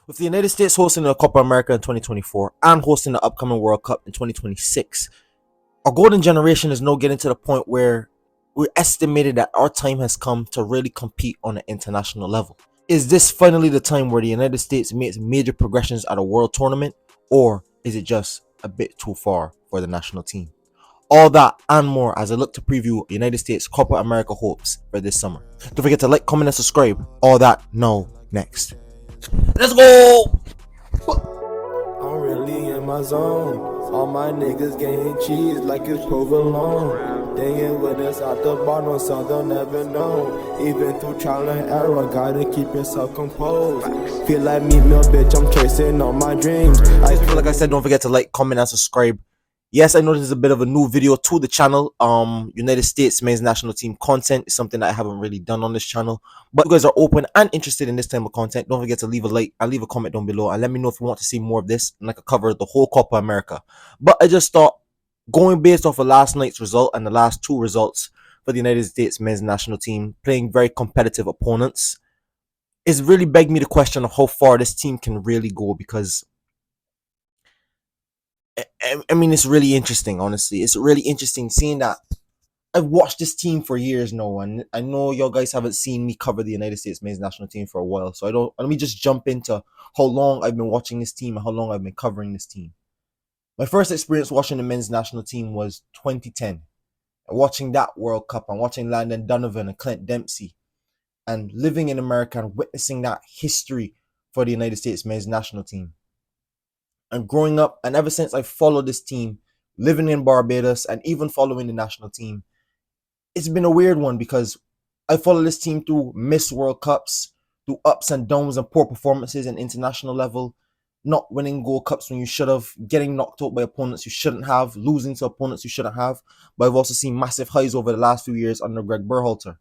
With the United States hosting the Copa America in 2024 and hosting the upcoming World Cup in 2026, our golden generation is now getting to the point where we estimated that our time has come to really compete on an international level. Is this finally the time where the United States makes major progressions at a world tournament, or is it just a bit too far for the national team? All that and more as I look to preview the United States Copa America hopes for this summer. Don't forget to like, comment, and subscribe. All that now next. Let's go! I'm really in my zone. All my niggas getting cheese like it's provolone. They ain't with us at the bottom, so they'll never know. Even through trial and error, gotta keep yourself composed. Feel like me, little bitch, I'm chasing all my dreams. Like I said, don't forget to like, comment, and subscribe. Yes, I know this is a bit of a new video to the channel. United States men's national team content is something that I haven't really done on this channel. But if you guys are open and interested in this type of content, don't forget to leave a like and leave a comment down below and let me know if you want to see more of this and I could cover the whole Copa America. But I just thought, going based off of last night's result and the last two results for the United States men's national team, playing very competitive opponents, it's really begged me to question of how far this team can really go, because I mean, it's really interesting, honestly. It's really interesting seeing that I've watched this team for years now, and I know y'all guys haven't seen me cover the United States men's national team for a while. So let me just jump into how long I've been watching this team and how long I've been covering this team. My first experience watching the men's national team was 2010. Watching that World Cup and watching Landon Donovan and Clint Dempsey and living in America and witnessing that history for the United States men's national team. And growing up, and ever since I followed this team, living in Barbados and even following the national team, it's been a weird one because I followed this team through missed World Cups, through ups and downs and poor performances at international level, not winning Gold Cups when you should have, getting knocked out by opponents you shouldn't have, losing to opponents you shouldn't have. But I've also seen massive highs over the last few years under Greg Berhalter,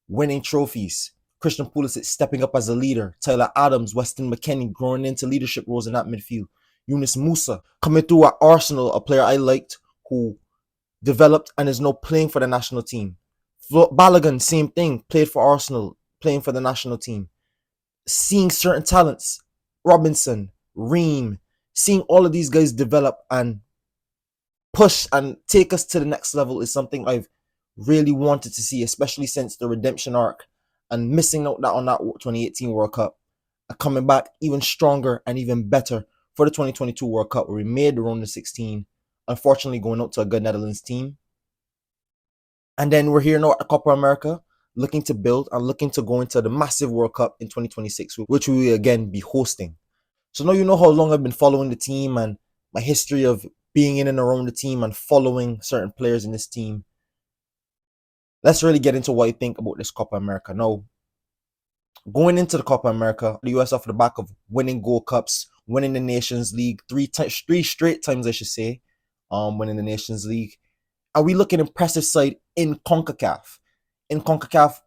winning trophies, Christian Pulisic stepping up as a leader, Tyler Adams, Weston McKennie growing into leadership roles in that midfield, Yunus Musa coming through at Arsenal, a player I liked who developed and is now playing for the national team. Balogun, same thing, played for Arsenal, playing for the national team. Seeing certain talents, Robinson, Ream, seeing all of these guys develop and push and take us to the next level is something I've really wanted to see, especially since the redemption arc and missing out on that 2018 World Cup, and coming back even stronger and even better for the 2022 World Cup, where we made the round of 16, unfortunately going out to a good Netherlands team. And then we're here now at the Copa America, looking to build and looking to go into the massive World Cup in 2026, which we will again be hosting. So now you know how long I've been following the team and my history of being in and around the team and following certain players in this team. Let's really get into what I think about this Copa America. Now, going into the Copa America, the US off the back of winning Gold Cups, winning the Nations League three straight times, I should say, winning the Nations League. And we look at an impressive side in CONCACAF. In CONCACAF,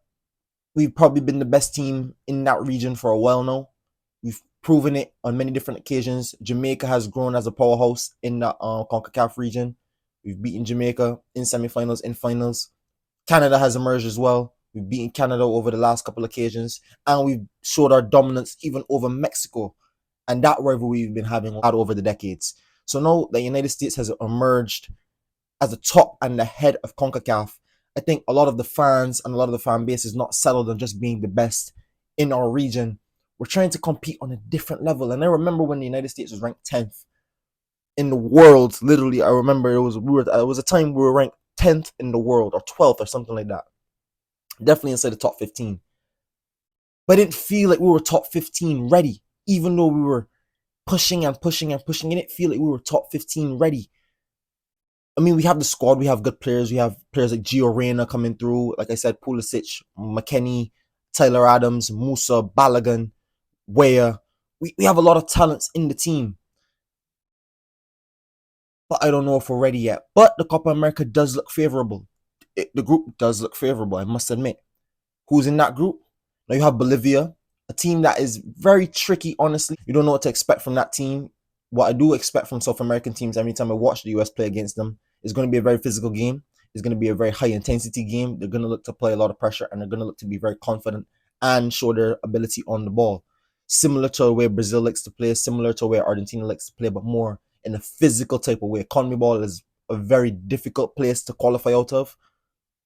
we've probably been the best team in that region for a while now. We've proven it on many different occasions. Jamaica has grown as a powerhouse in the CONCACAF region. We've beaten Jamaica in semifinals, in finals. Canada has emerged as well. We've beaten Canada over the last couple of occasions. And we've showed our dominance even over Mexico. And that rivalry we've been having out over the decades. So now the United States has emerged as the top and the head of CONCACAF. I think a lot of the fans and a lot of the fan base is not settled on just being the best in our region. We're trying to compete on a different level. And I remember when the United States was ranked 10th in the world. Literally, I remember it was a time we were ranked 10th in the world, or 12th or something like that. Definitely inside the top 15. But I didn't feel like we were top 15 ready, even though we were pushing and pushing and pushing. I didn't feel like we were top 15 ready. I mean, we have the squad, we have good players. We have players like Gio Reyna coming through. Like I said, Pulisic, McKennie, Tyler Adams, Musa, Balogun, Weah. We have a lot of talents in the team. But I don't know if we're ready yet. But the Copa America does look favorable. The group does look favorable, I must admit. Who's in that group? Now you have Bolivia, a team that is very tricky, honestly. You don't know what to expect from that team. What I do expect from South American teams every time I watch the US play against them is going to be a very physical game. It's going to be a very high intensity game. They're going to look to play a lot of pressure, and they're going to look to be very confident and show their ability on the ball. similar to the way Brazil likes to play, similar to the way Argentina likes to play, but more in a physical type of way. CONMEBOL is a very difficult place to qualify out of.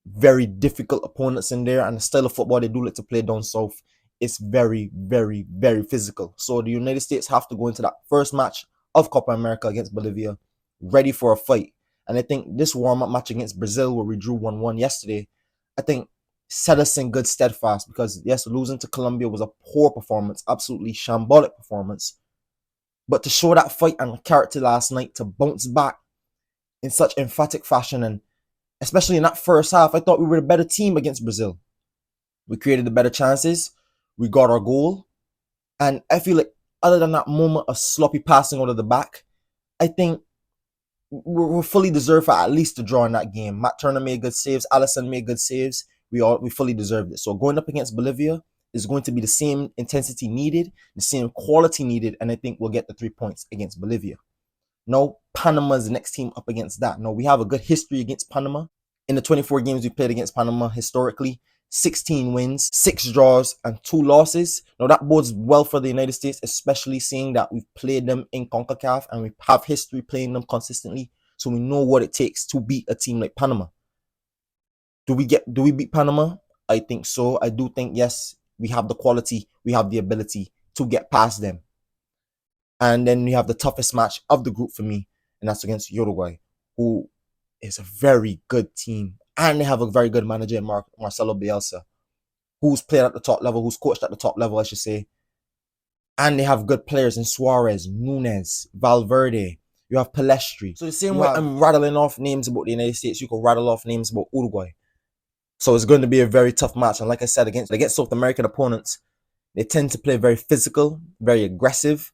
Very difficult opponents in there, and the style of football they do like to play down south, it's very, very, very physical. So the United States have to go into that first match of Copa America against Bolivia ready for a fight. And I think this warm-up match against Brazil, where we drew 1-1 yesterday, I think set us in good steadfast, because yes, losing to Colombia was a poor performance, absolutely shambolic performance. But to show that fight and character last night, to bounce back in such emphatic fashion, and especially in that first half, I thought we were a better team against Brazil. We created the better chances. We got our goal. And I feel like other than that moment of sloppy passing out of the back, I think we're fully deserved for at least a draw in that game. Matt Turner made good saves. Alisson made good saves. We fully deserved it. So going up against Bolivia is going to be the same intensity needed, the same quality needed, and I think we'll get the 3 points against Bolivia. No, Panama's the next team up against that. No, we have a good history against Panama. In the 24 games we played against Panama historically, 16 wins, 6 draws, and 2 losses. Now that bodes well for the United States, especially seeing that we've played them in CONCACAF and we have history playing them consistently. So we know what it takes to beat a team like Panama. Do we beat Panama? I think so. I do think, yes, we have the quality, we have the ability to get past them. And then we have the toughest match of the group for me, and that's against Uruguay, who is a very good team. And they have a very good manager in Marcelo Bielsa, who's played at the top level, who's coached at the top level, I should say. And they have good players in Suarez, Nunez, Valverde. You have Palestri. So the same way I'm rattling off names about the United States, you can rattle off names about Uruguay. So it's going to be a very tough match. And like I said, against South American opponents, they tend to play very physical, very aggressive.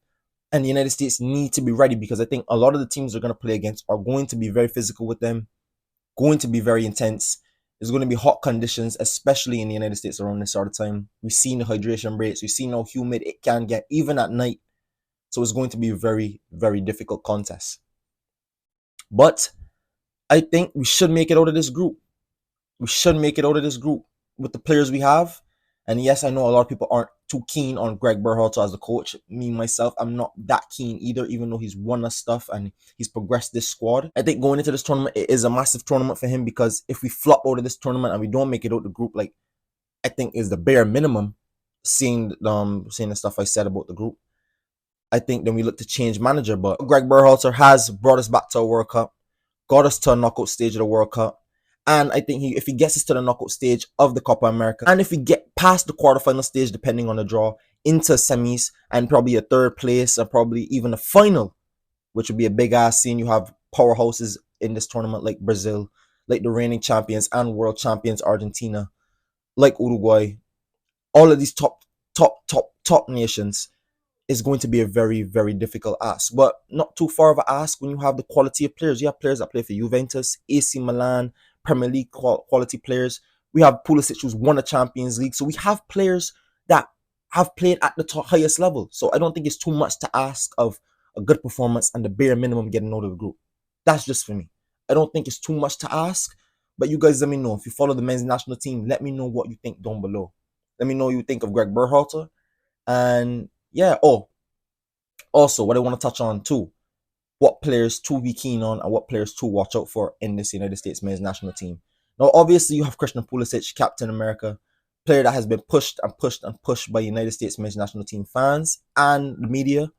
And the United States need to be ready, because I think a lot of the teams they're going to play against are going to be very physical with them, going to be very intense. There's going to be hot conditions, especially in the United States around this sort of time. We've seen the hydration rates. We've seen how humid it can get, even at night. So it's going to be a very, very difficult contest. But I think we should make it out of this group. We should make it out of this group with the players we have. And yes, I know a lot of people aren't too keen on Greg Berhalter as the coach. Me, myself, I'm not that keen either, even though he's won us stuff and he's progressed this squad. I think going into this tournament, it is a massive tournament for him, because if we flop out of this tournament and we don't make it out the group, like I think is the bare minimum, seeing the stuff I said about the group, I think then we look to change manager. But Greg Berhalter has brought us back to a World Cup, got us to a knockout stage of the World Cup. And I think if he gets us to the knockout stage of the Copa America, and if we get past the quarterfinal stage, depending on the draw, into semis and probably a third place or probably even a final, which would be a big ass scene. You have powerhouses in this tournament like Brazil, like the reigning champions and world champions Argentina, like Uruguay. All of these top nations is going to be a very, very difficult ask, but not too far of an ask when you have the quality of players. You have players that play for Juventus, AC Milan, Premier League quality players. We have Pulisic, who's won a Champions League. So we have players that have played at the highest level. So I don't think it's too much to ask of a good performance and the bare minimum getting out of the group. That's just for me. I don't think it's too much to ask, but you guys let me know. If you follow the men's national team, let me know what you think down below. Let me know what you think of Greg Berhalter. And yeah, also what I want to touch on too, what players to be keen on and what players to watch out for in this United States men's national team. Now, obviously, you have Christian Pulisic, Captain America, player that has been pushed and pushed and pushed by United States men's national team fans and the media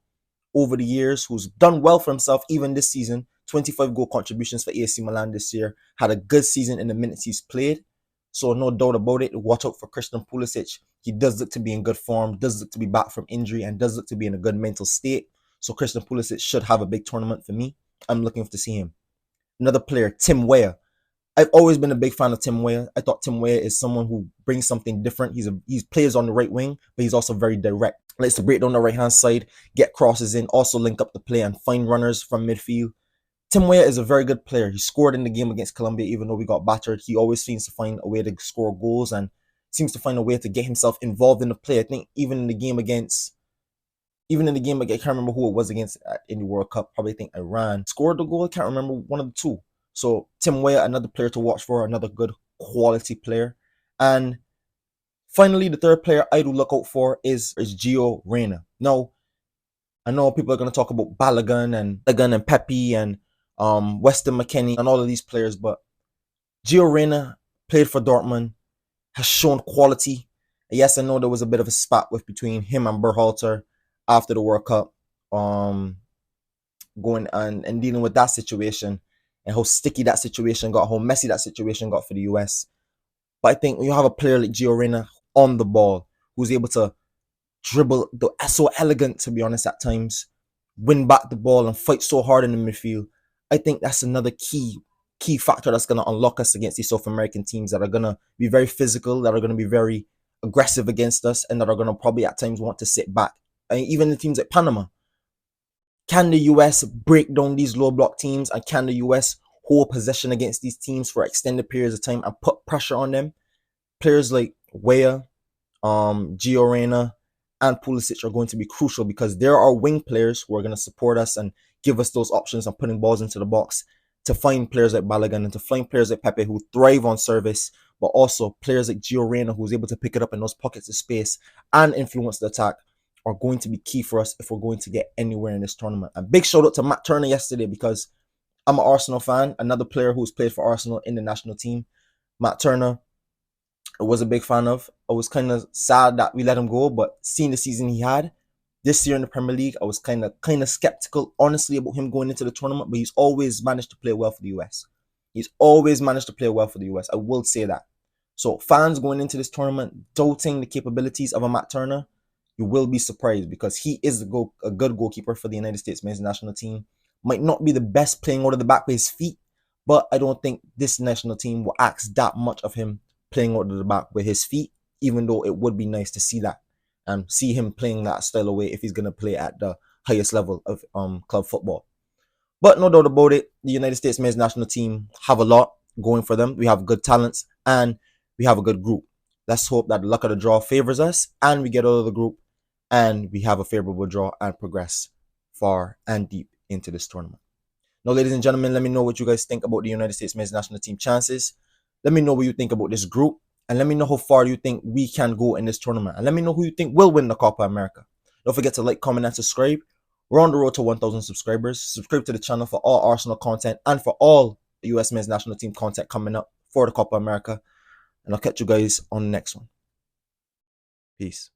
over the years, who's done well for himself even this season. 25 goal contributions for AC Milan this year. Had a good season in the minutes he's played. So no doubt about it, watch out for Christian Pulisic. He does look to be in good form, does look to be back from injury, and does look to be in a good mental state. So Christian Pulisic should have a big tournament for me. I'm looking to see him. Another player, Tim Weah. I've always been a big fan of Tim Weah. I thought Tim Weah is someone who brings something different. He plays on the right wing, but he's also very direct. Likes to break down the right-hand side, get crosses in, also link up the play and find runners from midfield. Tim Weah is a very good player. He scored in the game against Colombia, even though we got battered. He always seems to find a way to score goals and seems to find a way to get himself involved in the play. I think even in the game against, I can't remember who it was against in the World Cup. Probably think Iran scored the goal. I can't remember, one of the two. So Tim Weah, another player to watch for, another good quality player. And Finally, the third player I do look out for is Gio Reyna. Now, I know people are going to talk about Balogun and Pepe and Weston McKennie and all of these players, but Gio Reyna played for Dortmund, has shown quality. Yes, I know there was a bit of a spat with between him and Berhalter after the World Cup, going and dealing with that situation and how sticky that situation got, how messy that situation got for the US. But I think when you have a player like Gio Reyna on the ball, who's able to dribble, so elegant to be honest at times, win back the ball and fight so hard in the midfield, I think that's another key factor that's going to unlock us against these South American teams that are going to be very physical, that are going to be very aggressive against us, and that are going to probably at times want to sit back. I mean, even the teams like Panama. Can the US break down these low block teams, and can the US hold possession against these teams for extended periods of time and put pressure on them? Players like Weah, Gio Reyna, and Pulisic are going to be crucial because there are wing players who are going to support us and give us those options and putting balls into the box, to find players like Balogun and to find players like Pepe who thrive on service, but also players like Gio Reyna who's able to pick it up in those pockets of space and influence the attack, are going to be key for us if we're going to get anywhere in this tournament. And big shout out to Matt Turner yesterday, because I'm an Arsenal fan, another player who's played for Arsenal in the national team. Matt Turner, I was a big fan of. I was kind of sad that we let him go, but seeing the season he had this year in the Premier League, I was kind of skeptical, honestly, about him going into the tournament. But he's always managed to play well for the US. He's always managed to play well for the US. I will say that. So fans going into this tournament doubting the capabilities of a Matt Turner, you will be surprised, because he is a good goalkeeper for the United States men's national team. Might not be the best playing out of the back with his feet, but I don't think this national team will ask that much of him playing out of the back with his feet, even though it would be nice to see that and see him playing that style of way if he's going to play at the highest level of club football. But no doubt about it, the United States men's national team have a lot going for them. We have good talents and we have a good group. Let's hope that the luck of the draw favors us and we get out of the group and we have a favorable draw and progress far and deep into this tournament. Now, ladies and gentlemen, let me know what you guys think about the United States men's national team chances. Let me know what you think about this group, and let me know how far you think we can go in this tournament, and let me know who you think will win the Copa America. Don't forget to like, comment, and subscribe. We're on the road to 1,000 subscribers. Subscribe to the channel for all Arsenal content and for all the US men's national team content coming up for the Copa America. And I'll catch you guys on the next one. Peace.